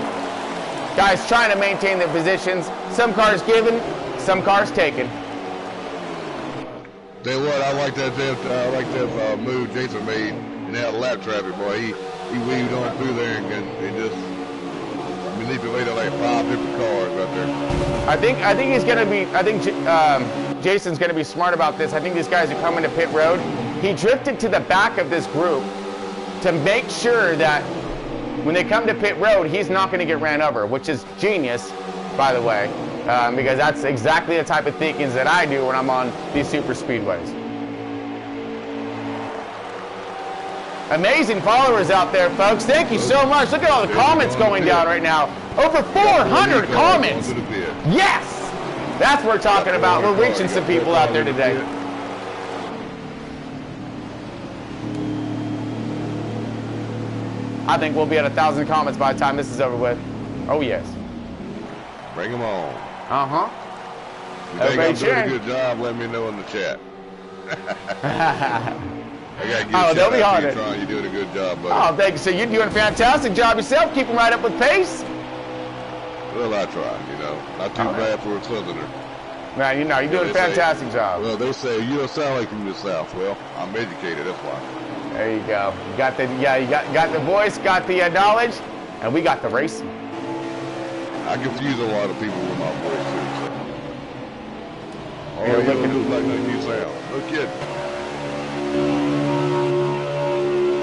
Guys trying to maintain their positions. Some cars given, some cars taken. Tell you what, I like that move Jason made in that lap traffic, boy. He weaved on through there and just manipulated like 5 different cars right there. I think he's gonna be. I think Jason's gonna be smart about this. I think these guys are coming to pit road. He drifted to the back of this group to make sure that when they come to pit road, he's not going to get ran over, which is genius, by the way, because that's exactly the type of thinkings that I do when I'm on these super speedways. Amazing followers out there, folks. Thank you so much. Look at all the comments going down right now. Over 400 comments. Yes! That's what we're talking about. We're reaching some people out there today. I think we'll be at 1,000 comments by the time this is over with. Oh, yes. Bring them on. Uh-huh. You think I'm doing a good job, let me know in the chat. They'll be on it. You're doing a good job, buddy. Oh, thank you. So you're doing a fantastic job yourself, keeping right up with pace. Well, I try, you know. Not too bad for a southerner. Man, you're doing a fantastic job. Well, they say you don't sound like from the South. Well, I'm educated, that's why. There you go. You got the the voice, got the knowledge, and we got the racing. I confuse a lot of people with my voice too. So. You don't look like you sound. No kidding.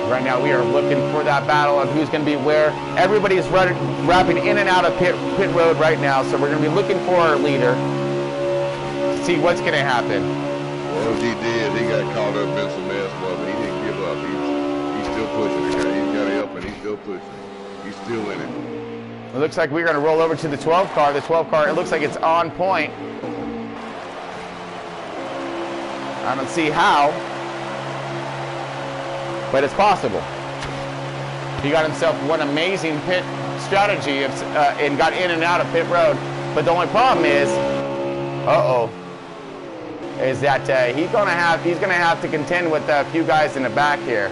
Right now, we are looking for that battle of who's going to be where. Everybody's wrapping in and out of pit road right now, so we're going to be looking for our leader to see what's going to happen. Well, OG did. He got caught up in some mess, but he didn't give up. He's still pushing. He's got it up and he's still pushing. He's still in it. It looks like we're going to roll over to the 12 car. The 12 car, it looks like it's on point. I don't see how, but it's possible. He got himself one amazing pit strategy and got in and out of pit road. But the only problem is, is that he's gonna have to contend with a few guys in the back here.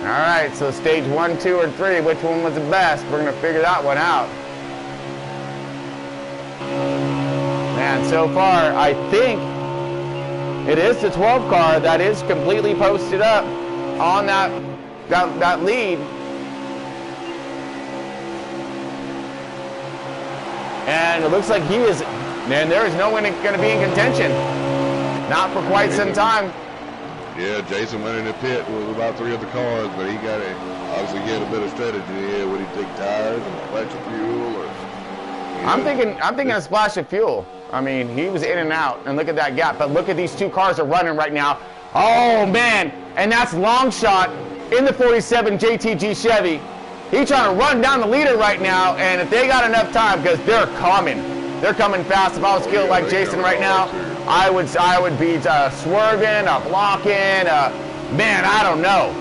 All right, so stage 1, 2, or 3, which one was the best? We're gonna figure that one out. Man, so far, I think it is the 12 car that is completely posted up on that lead. And it looks like he is, man, there is no one going to be in contention. Not for quite some time. Yeah, Jason went in the pit with about 3 other cars, but he got it. Obviously, he had a better strategy. Yeah, would he take tires and splash of fuel, or? I'm thinking a splash of fuel. I mean, he was in and out, and look at that gap. But look at these 2 cars are running right now. Oh man, and that's long shot in the 47 JTG Chevy. He's trying to run down the leader right now, and if they got enough time, because they're coming fast. If I was skilled like Jason right now, I would be swerving, blocking, man, I don't know.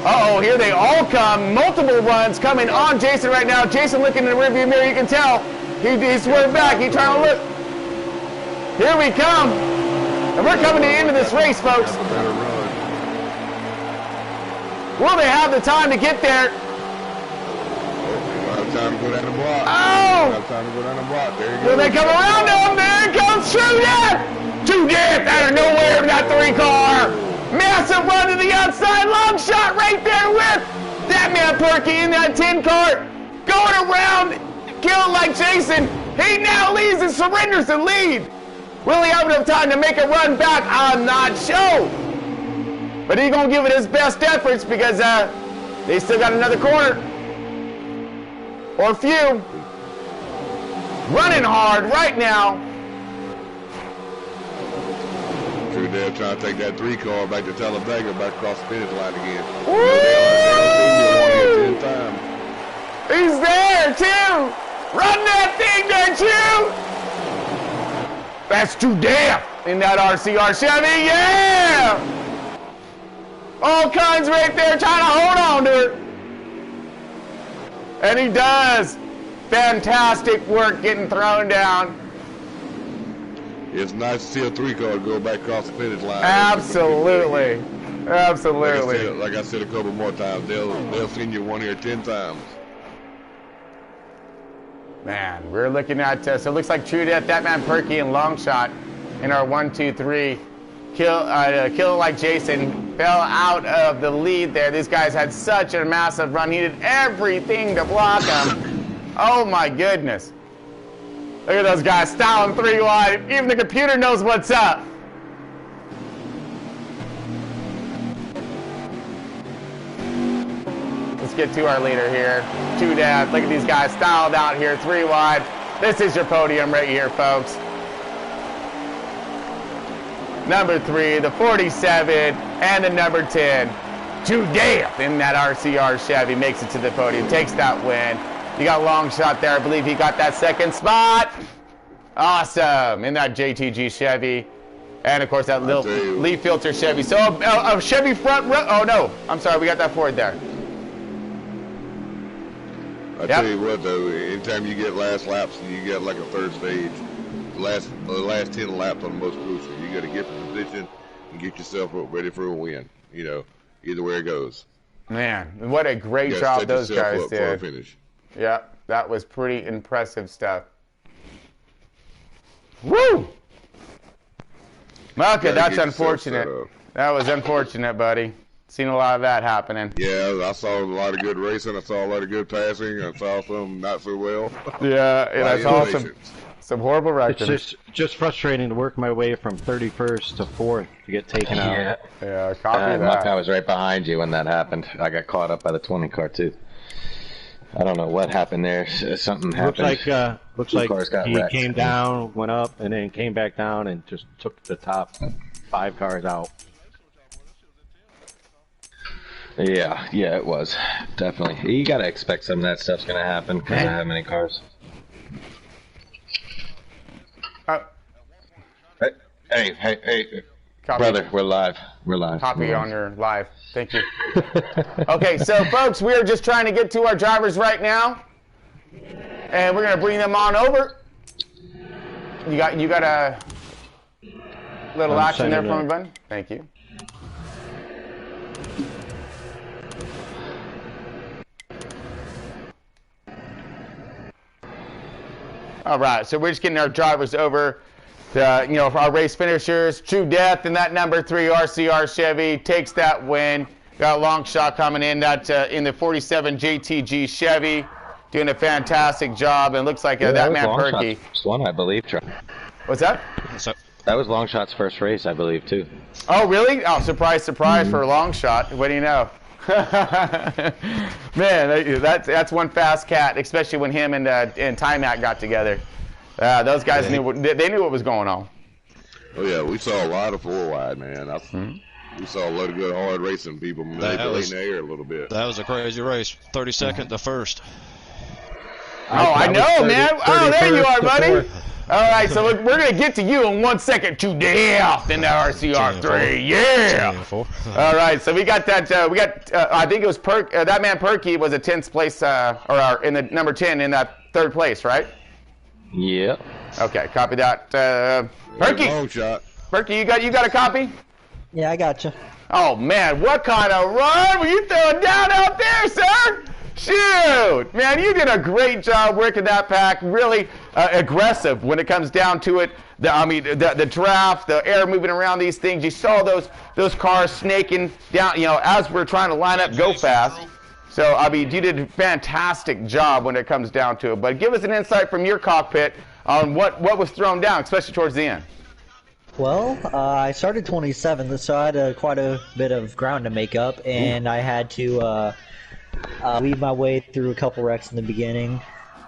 Uh-oh, here they all come. Multiple runs coming on Jason right now. Jason looking in the rearview mirror, you can tell. He swerved back, he's trying to look. Here we come. And we're coming to the end of this race, folks. Will they have the time to get there? Time to go down the block. Oh! Time to go down the block. There you go. Will they come around them? There comes True Death! True Death out of nowhere in that 3 car. Massive run to the outside. Long shot right there with that man Perky in that 10 car. Going around, killing like Jason. He now leads and surrenders the lead. Will he have enough time to make a run back? I'm not sure. But he's going to give it his best efforts because they still got another corner. Or a few. Running hard right now. True Death trying to take that 3 car back to Talladega, back across the finish line again. Woo! He's there too. Run that thing there, Chew. That's True Death in that RCR Chevy. Yeah. All kinds right there trying to hold on to it. And he does. Fantastic work getting thrown down. It's nice to see a 3 car go back across the finish line. Absolutely. Absolutely. Like I said a couple more times, they'll send you one here 10 times. Man, we're looking at, so it looks like True Death, that man Perky, and Long Shot in our 1, 2, 3. Kill like Jason fell out of the lead there. These guys had such a massive run. He did everything to block him. Oh my goodness. Look at those guys styling 3 wide. Even the computer knows what's up. Let's get to our leader here. True Death. Look at these guys styled out here 3 wide. This is your podium right here, folks. Number 3, the 47, and the number 10. True Death in that RCR Chevy makes it to the podium, takes that win. You got Long Shot there. I believe he got that 2nd spot. Awesome in that JTG Chevy. And, of course, that little leaf filter Chevy. So a Chevy front row. Oh, no. I'm sorry. We got that Ford there. I tell you what, though, anytime you get last laps and you get like a 3rd stage, the last 10 laps are the most crucial. You got to get the position and get yourself ready for a win. You know, either way it goes. Man, what a great job those guys did. For a finish. Yeah, that was pretty impressive stuff. Woo! Okay, that's unfortunate. That was unfortunate, buddy. Seen a lot of that happening. Yeah, I saw a lot of good racing. I saw a lot of good passing. I saw some not so well. Yeah, and I saw some horrible wrecking. It's just frustrating to work my way from 31st to 4th to get taken out. Yeah, copy that. I was right behind you when that happened. I got caught up by the 20 car too. I don't know what happened there. Something happened. Looks like he wrecked. came down, went up, and then came back down and just took the top 5 cars out. Yeah, it was. Definitely. You gotta expect some of that stuff's gonna happen because of how many cars. Hey. Copy. Brother, we're live. Copy on your live. Thank you. Okay, so folks, we are just trying to get to our drivers right now, and we're gonna bring them on over. You got a little action there for me, bud? Thank you. All right, so we're just getting our drivers over. For our race finishers, True Death in that number 3 RCR Chevy takes that win. Got a long shot coming in that in the 47 JTG Chevy, doing a fantastic job. And looks like that man Perky. First one, I believe. What's that? That was Longshot's first race, I believe, too. Oh, really? Oh, surprise for a long shot. What do you know? Man, that's one fast cat, especially when him and Ty-Mac got together. Those guys knew what was going on. Oh yeah, we saw a lot of 4-wide, man. We saw a lot of good hard racing people manipulating the air a little bit. That was a crazy race. 32nd to first. Oh, I know, man. Oh, there you are, buddy. All right, so we're going to get to you in 1 second. To death in the RCR3. Yeah. All right, so we got that. I think it was that man Perky was a 10th place, or in the number 10 in that 3rd place, right? Yeah. Okay, copy that. Perky. Long shot. Perky, you got a copy? Yeah, I got you. Oh man, what kind of run were you throwing down out there, sir? Shoot, man, you did a great job working that pack. Really aggressive when it comes down to it. The draft, the air moving around these things. You saw those cars snaking down. As we're trying to line up, go fast. So, you did a fantastic job when it comes down to it. But give us an insight from your cockpit on what was thrown down, especially towards the end. Well, I started 27th, so I had quite a bit of ground to make up, and I had to weave my way through a couple wrecks in the beginning.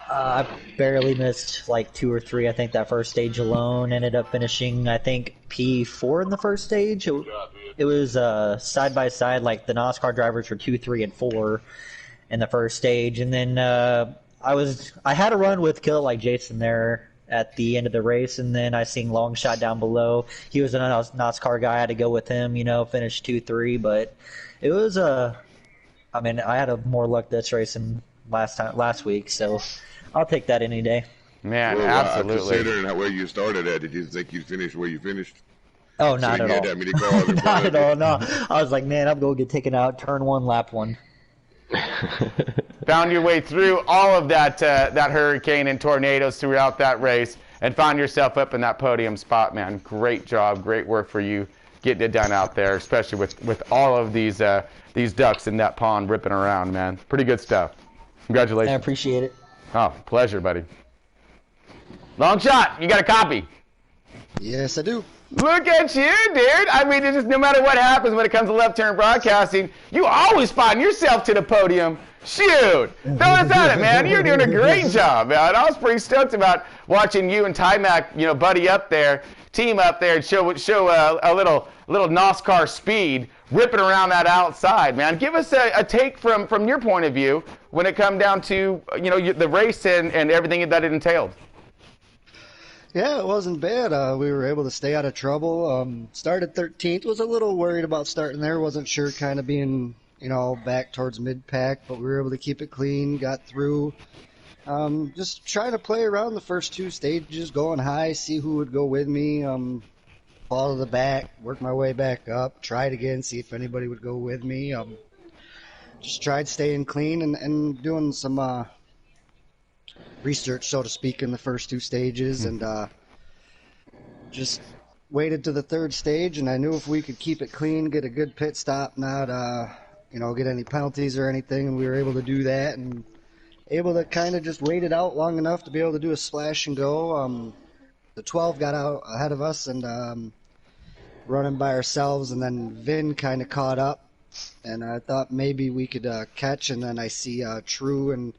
I barely missed like 2 or 3, I think, that first stage alone. Ended up finishing, I think, P4 in the first stage. It was side by side, like the Nascar drivers were 2, 3, and 4 in the first stage, and then I had a run with Kill It Like Jason there at the end of the race, and then I seen Long Shot down below. He was a Nascar guy. I had to go with him, finish 2, 3, but it was I had more luck this race than last week, so I'll take that any day. Man, absolutely. Considering where you started at, did you think you'd finish where you finished? Oh, not at all. That many cars not at all, no. I was like, man, I'm going to get taken out, turn 1, lap 1. Found your way through all of that hurricane and tornadoes throughout that race and found yourself up in that podium spot, man. Great job, great work for you getting it done out there, especially with all of these ducks in that pond ripping around, man. Pretty good stuff. Congratulations. I appreciate it. Oh, pleasure, buddy. Long Shot, you got a copy? Yes, I do. Look at you, dude. It's just no matter what happens when it comes to left turn broadcasting, you always find yourself to the podium. Shoot. Throw us at it, man. You're doing a great job, man. I was pretty stoked about watching you and Ty-Mac, buddy up there, team up there, and show a little NASCAR speed ripping around that outside, man. Give us a take from your point of view when it come down to, the race and everything that it entailed. Yeah, it wasn't bad. We were able to stay out of trouble. Started 13th. Was a little worried about starting there. Wasn't sure, kind of being, back towards mid-pack, but we were able to keep it clean, got through. Just trying to play around the first 2 stages, going high, see who would go with me, fall to the back, work my way back up, try it again, see if anybody would go with me. Just tried staying clean and doing some research, so to speak, in the first 2 stages, and just waited to the 3rd stage, and I knew if we could keep it clean, get a good pit stop, not get any penalties or anything, and we were able to do that, and able to kind of just wait it out long enough to be able to do a splash and go. The 12 got out ahead of us and running by ourselves, and then Vin kind of caught up, and I thought maybe we could catch, and then I see True and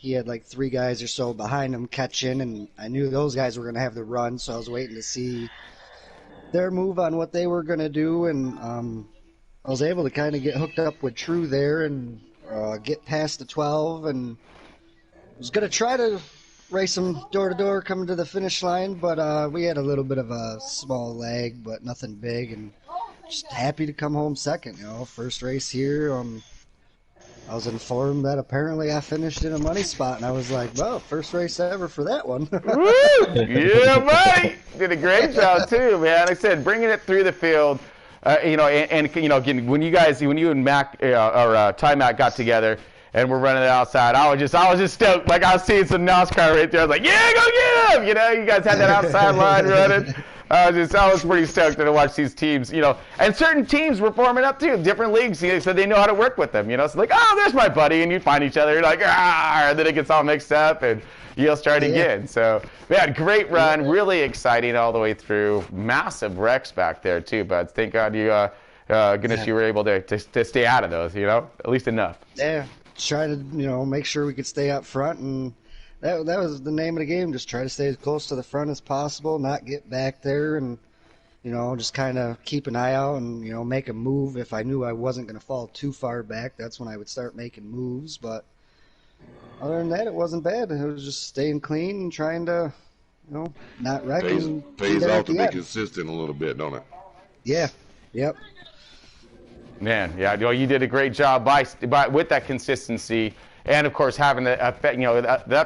he had like 3 guys or so behind him catching, and I knew those guys were going to have the run, so I was waiting to see their move on what they were going to do, and I was able to kind of get hooked up with True there and get past the 12, and was going to try to race them door to door coming to the finish line, but we had a little bit of a small lag, but nothing big, and just happy to come home second. First race here. I was informed that apparently I finished in a money spot, and I was like, well, first race ever for that one. Woo! Yeah, buddy! Did a great job, too, man. Like I said, bringing it through the field, again, when you and Mac, or Ty Mac got together, and we're running it outside, I was just stoked. Like, I was seeing some NASCAR right there. I was like, yeah, go get him! You guys had that outside line running. I was pretty stoked to watch these teams, and certain teams were forming up too, different leagues, so they know how to work with them, So like, oh, there's my buddy, and you find each other, you're like, and then it gets all mixed up, and you'll start again. So, man, great run, really exciting all the way through. Massive wrecks back there too, but thank God you, goodness, you were able to stay out of those, at least enough. Yeah, try to, make sure we could stay up front, and that was the name of the game. Just try to stay as close to the front as possible, not get back there, and just kind of keep an eye out and make a move. If I knew I wasn't going to fall too far back, that's when I would start making moves. But other than that, it wasn't bad. It was just staying clean and trying to, not wreck. Pays off to be consistent a little bit, don't it? Yeah. Yep. Man, yeah, you did a great job with that consistency. And, of course, having that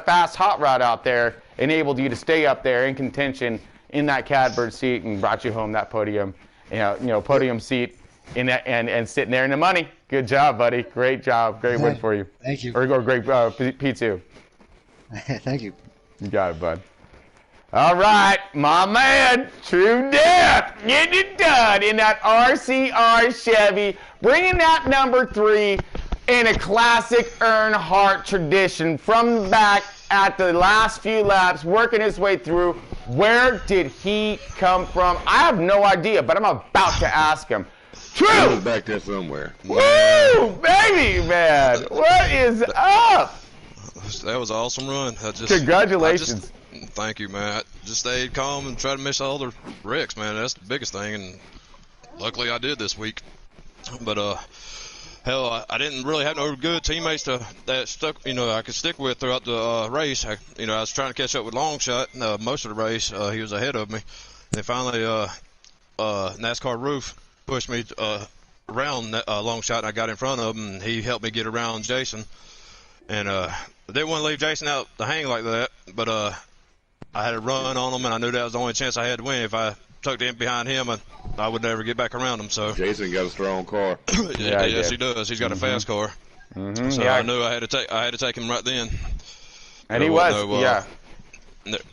fast hot rod out there enabled you to stay up there in contention in that catbird seat and brought you home that podium, podium seat and sitting there in the money. Good job, buddy. Great job. Great win for you. Thank you. Or great P2. Thank you. You got it, bud. All right, my man, True Death, getting it done in that RCR Chevy, bringing that number 3 in a classic Earnhardt tradition from the back at the last few laps, working his way through. Where did he come from? I have no idea, but I'm about to ask him. True! He was back there somewhere. Woo! Baby, man! What is up? That was an awesome run. Congratulations. Thank you, man. I just stayed calm and tried to miss all the wrecks, man. That's the biggest thing, and luckily I did this week. But, hell, I didn't really have no good teammates that stuck, I could stick with throughout the race. I was trying to catch up with Longshot most of the race. He was ahead of me. And finally, NASCAR Roof pushed me around Longshot, and I got in front of him, and he helped me get around Jason. And I didn't want to leave Jason out to hang like that, but I had a run on him, and I knew that was the only chance I had to win. If I tucked in behind him, I would never get back around him. So Jason got a strong car. Yes, he does. He's got a fast car. So I knew I had to take him right then. And he was,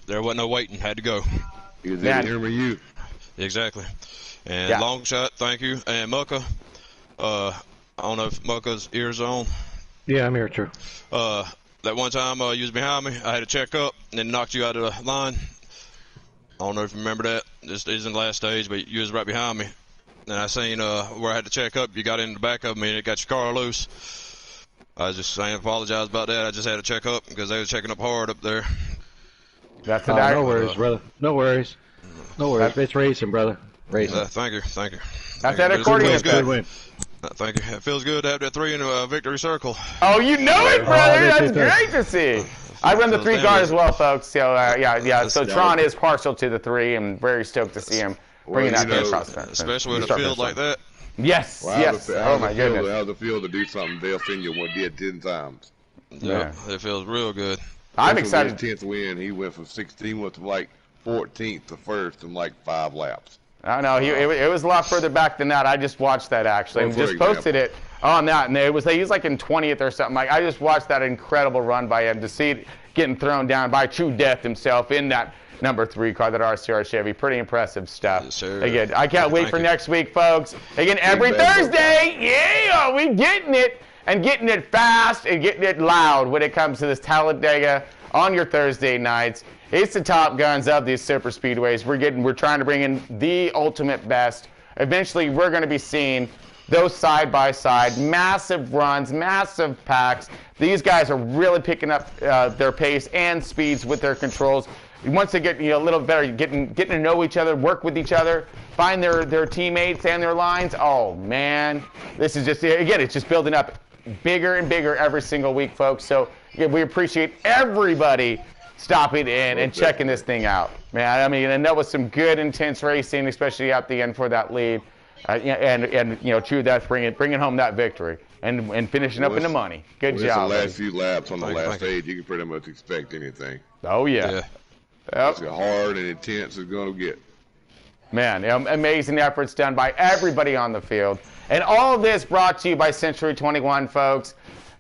There wasn't no waiting. Had to go. He was in here with you. Exactly. And Longshot, thank you. And Mucka, I don't know if Mucka's ears on. Yeah, I'm here, True. That one time you was behind me, I had to check up and then knocked you out of the line. I don't know if you remember that. This isn't the last stage, but you was right behind me. And I seen where I had to check up. You got in the back of me and it got your car loose. I was just saying, apologize about that. I just had to check up because they was checking up hard up there. That's no worries, brother. No worries. No worries. It's racing, brother. Racing. Thank you. That's that accordion good win. Thank you. It feels good to have that 3 in a victory circle. Oh, you know it, brother. That's great to see. I run the 3 car as well, folks. So, So Tron is partial to the 3, and very stoked to see him bringing that across that. Especially with a field like that. Yes, yes. Oh, my goodness. How's it feel to do something they'll send you one did 10 times? Yeah, it feels real good. I'm excited. His 10th win, he went from 16 to like 14th to 1st in like 5 laps. I know it was a lot further back than that. I just watched that actually, and just posted it on that, and he was like in 20th or something. Like I just watched that incredible run by him to see it getting thrown down by True Death himself in that number 3 car, that RCR Chevy. Pretty impressive stuff. Yes, sir. Again, I can't wait for next week, folks. Again, every Thursday, we getting it and getting it fast and getting it loud when it comes to this Talladega on your Thursday nights. It's the Top Guns of these super speedways. We're trying to bring in the ultimate best. Eventually, we're going to be seeing those side by side, massive runs, massive packs. These guys are really picking up their pace and speeds with their controls. Once they get a little better, getting to know each other, work with each other, find their teammates and their lines. Oh man, this is just, again, it's just building up bigger and bigger every single week, folks. So again, we appreciate everybody stopping in and checking this thing out, man. I mean, and that was some good, intense racing, especially at the end for that lead, and True Death bringing home that victory and finishing up in the money. Good job. The last few laps on the last stage, you can pretty much expect anything. Oh yeah. Yep. It's hard and intense it's going to get. Man, amazing efforts done by everybody on the field. And all of this brought to you by Century 21, folks.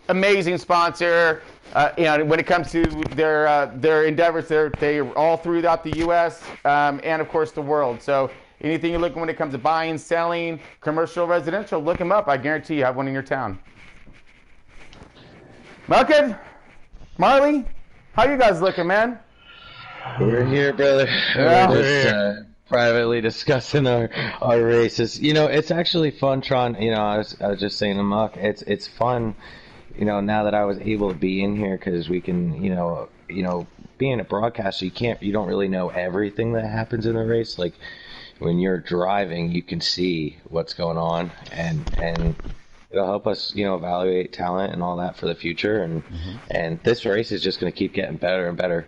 Amazing sponsor. When it comes to their endeavors, they are all throughout the U.S. And, of course, the world. So anything you're looking when it comes to buying, selling, commercial, residential, look them up. I guarantee you have one in your town. Malkin, Marley, how you guys looking, man? We're here, brother. Yeah. We're just privately discussing our races. It's actually fun, Tron. I was just saying to Muck, it's fun. Now that I was able to be in here, because we can, being a broadcaster, you don't really know everything that happens in the race. Like when you're driving, you can see what's going on, and it'll help us, evaluate talent and all that for the future. And this race is just going to keep getting better and better.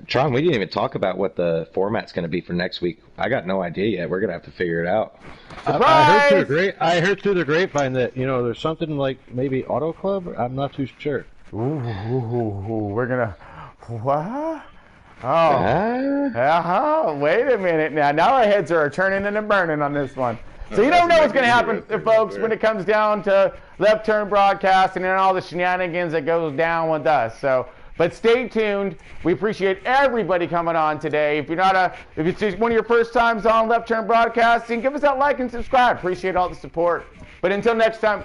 Tron, we didn't even talk about what the format's going to be for next week. I got no idea yet. We're going to have to figure it out. I heard through the grapevine that there's something like maybe Auto Club. I'm not too sure. We're gonna what? Oh, wait a minute now. Now our heads are turning and burning on this one. So you don't know what's going to happen, folks, when it comes down to left turn broadcasting and all the shenanigans that goes down with us. But stay tuned. We appreciate everybody coming on today. If it's just one of your first times on Left Turn Broadcasting, give us that like and subscribe. Appreciate all the support. But until next time,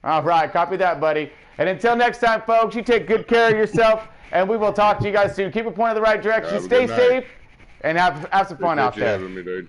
all right, copy that, buddy. And until next time, folks, you take good care of yourself, and we will talk to you guys soon. Keep it pointed in the right direction. Stay safe, and have some fun out there. Appreciate you having me, dude.